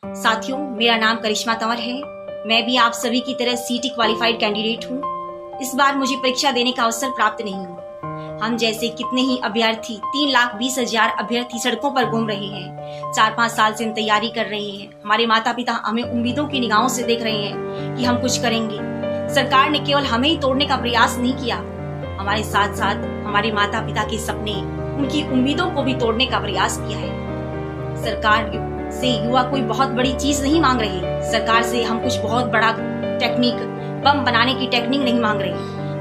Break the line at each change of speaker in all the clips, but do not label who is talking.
साथियों, मेरा नाम करिश्मा तंवर है। मैं भी आप सभी की तरह सीटी क्वालिफाइड कैंडिडेट हूँ। इस बार मुझे परीक्षा देने का अवसर प्राप्त नहीं हुआ। हम जैसे कितने ही अभ्यर्थी 3,20,000 अभ्यर्थी सड़कों पर घूम रहे हैं। 4-5 साल से हम तैयारी कर रहे हैं। हमारे माता पिता हमें उम्मीदों की निगाहों से देख रहे हैं कि हम कुछ करेंगे। सरकार ने केवल हमें ही तोड़ने का प्रयास नहीं किया, हमारे साथ साथ हमारे माता पिता के सपने, उनकी उम्मीदों को भी तोड़ने का प्रयास किया है। सरकार से युवा कोई बहुत बड़ी चीज नहीं मांग रही। सरकार से हम कुछ बहुत बड़ा टेक्निक, बम बनाने की टेक्निक नहीं मांग रही।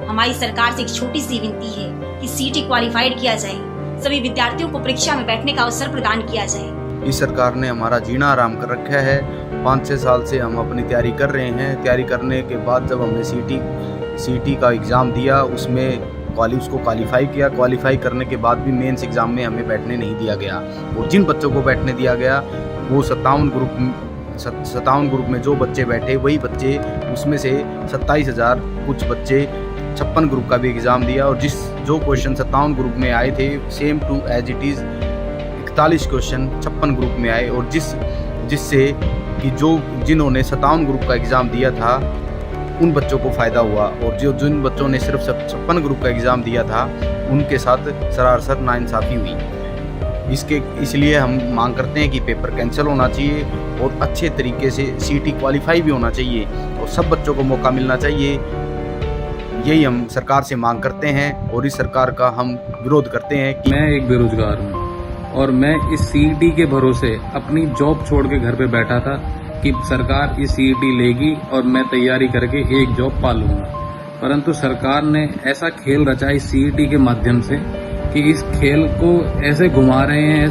हमारी सरकार से एक छोटी सी विनती है कि सीटी क्वालिफाइड किया जाए, सभी विद्यार्थियों को परीक्षा में बैठने का अवसर प्रदान किया जाए।
इस सरकार ने हमारा जीना आराम कर रखा है। 5-6 साल से हम अपनी तैयारी कर रहे हैं। तैयारी करने के बाद जब हमने सीटी का एग्ज़ाम दिया, उसमें उसको क्वालिफाई किया। क्वालिफाई करने के बाद भी मेंस एग्ज़ाम में हमें बैठने नहीं दिया गया। और जिन बच्चों को बैठने दिया गया वो 57 ग्रुप में जो बच्चे बैठे वही बच्चे, उसमें से 27,000 कुछ बच्चे 56 ग्रुप का भी एग्ज़ाम दिया। और जो क्वेश्चन 57 ग्रुप में आए थे, same to as it is 41 question 56 group में आए। और जिससे कि जिन्होंने 57 ग्रुप का एग्ज़ाम दिया था उन बच्चों को फ़ायदा हुआ, और जिन बच्चों ने सिर्फ 56 ग्रुप का एग्ज़ाम दिया था उनके साथ सरासर नाइंसाफ़ी हुई। इसलिए हम मांग करते हैं कि पेपर कैंसिल होना चाहिए और अच्छे तरीके से सीटी क्वालिफाई भी होना चाहिए और सब बच्चों को मौका मिलना चाहिए। यही हम सरकार से मांग करते हैं और इस सरकार का हम विरोध करते हैं कि
मैं एक बेरोजगार हूँ और मैं इस सीईटी के भरोसे अपनी जॉब छोड़ के घर पे बैठा था कि सरकार इस सीईटी लेगी और मैं तैयारी करके एक जॉब पा लूँगा। परंतु सरकार ने ऐसा खेल रचा इस सीईटी के माध्यम से कि इस खेल को ऐसे घुमा रहे हैं,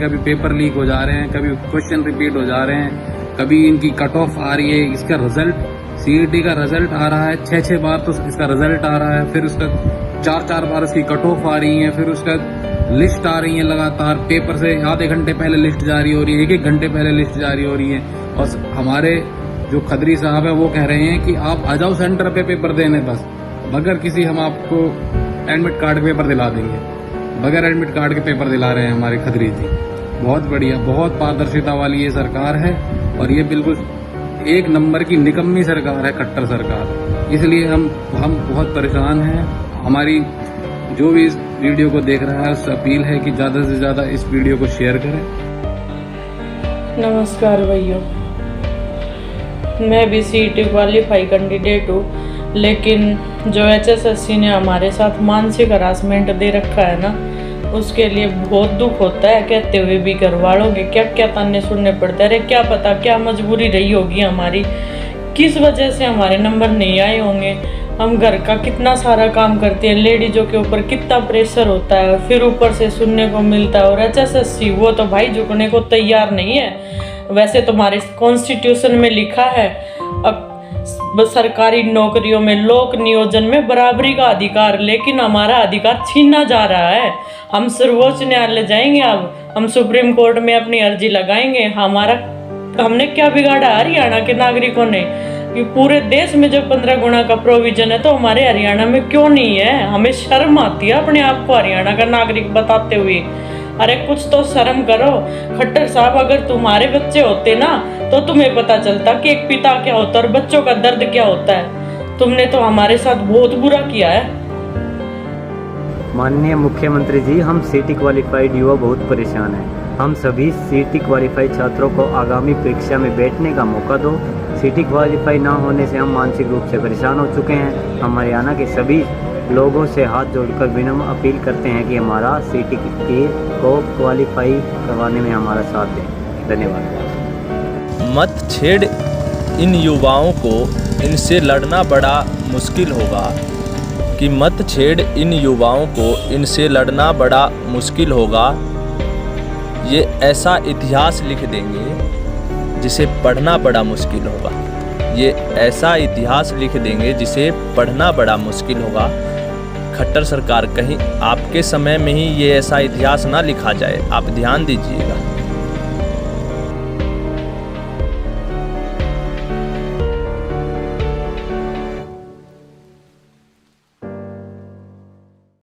कभी पेपर लीक हो जा रहे हैं, कभी क्वेश्चन रिपीट हो जा रहे हैं, कभी इनकी कट ऑफ आ रही है। इसका रिजल्ट, सीईटी का रिजल्ट आ रहा है 6-6 बार तो इसका रिजल्ट आ रहा है, फिर उसका 4-4 बार इसकी कट ऑफ आ रही है, फिर उसका लिस्ट आ रही है लगातार। पेपर से आधे घंटे पहले लिस्ट जारी हो रही है, 1-1 घंटे पहले लिस्ट जारी हो रही है। और हमारे जो खदरी साहब है वो कह रहे हैं कि आप आ जाओ सेंटर पे पेपर देने, बस बगैर किसी हम आपको एडमिट कार्ड के पेपर दिला देंगे। बगैर एडमिट कार्ड के पेपर दिला रहे हैं हमारे खदरी जी। बहुत बढ़िया, बहुत पारदर्शिता वाली ये सरकार है और ये बिल्कुल एक नंबर की निकम्मी सरकार है, कट्टर सरकार। इसलिए हम बहुत परेशान हैं। हमारी जो भी इस वीडियो को देख रहा है उससे अपील है कि ज़्यादा से ज़्यादा इस वीडियो को शेयर करें।
नमस्कार भैया, मैं भी सीईटी क्वालिफाई कैंडिडेट हूँ, लेकिन जो HSSC ने हमारे साथ मानसिक हरासमेंट दे रखा है ना, उसके लिए बहुत दुख होता है। कहते हुए भी घर वालों के क्या क्या ताने सुनने पड़ते हैं। अरे क्या पता क्या मजबूरी रही होगी हमारी, किस वजह से हमारे नंबर नहीं आए होंगे। हम घर का कितना सारा काम करते हैं, लेडीजों के ऊपर कितना प्रेशर होता है, फिर ऊपर से सुनने को मिलता है। और HSSC वो तो भाई झुकने को तैयार नहीं है। वैसे तुम्हारे कॉन्स्टिट्यूशन में लिखा है अब सरकारी नौकरियों में लोक नियोजन में बराबरी का अधिकार, लेकिन हमारा अधिकार छीना जा रहा है। हम सर्वोच्च न्यायालय जाएंगे, अब हम सुप्रीम कोर्ट में अपनी अर्जी लगाएंगे। हमने क्या बिगाड़ा हरियाणा के नागरिकों ने कि पूरे देश में जब 15 गुना का प्रोविजन है तो हमारे हरियाणा में क्यों नहीं है। हमें शर्म आती है अपने आप को हरियाणा का नागरिक बताते हुए। अरे कुछ तो शर्म करो। खट्टर साहब, अगर तुम्हारे बच्चे होते ना तो तुम्हें पता चलता कि एक पिता क्या होता है और बच्चों का दर्द क्या होता है। तुमने तो हमारे साथ बहुत बुरा किया है।
माननीय मुख्यमंत्री जी, हम सीटी क्वालिफाइड युवा बहुत परेशान हैं। हम सभी सीटी क्वालिफाइड छात्रों को आगामी परीक्षा में बैठने का मौका दो। सीटी क्वालिफाई ना होने से हम मानसिक रूप से परेशान हो चुके हैं। हम हरियाणा के सभी लोगों से हाथ जोड़कर विनम्र अपील करते हैं कि हमारा सीटी को क्वालिफाई करवाने में हमारा साथ दें। धन्यवाद।
मत छेड़ इन युवाओं को, इनसे लड़ना बड़ा मुश्किल होगा। कि मत छेड़ इन युवाओं को, इनसे लड़ना बड़ा मुश्किल होगा। ये ऐसा इतिहास लिख देंगे जिसे पढ़ना बड़ा मुश्किल होगा। ये ऐसा इतिहास लिख देंगे जिसे पढ़ना बड़ा मुश्किल होगा। खट्टर सरकार, कहीं आपके समय में ही ये ऐसा इतिहास ना लिखा जाए, आप ध्यान दीजिएगा।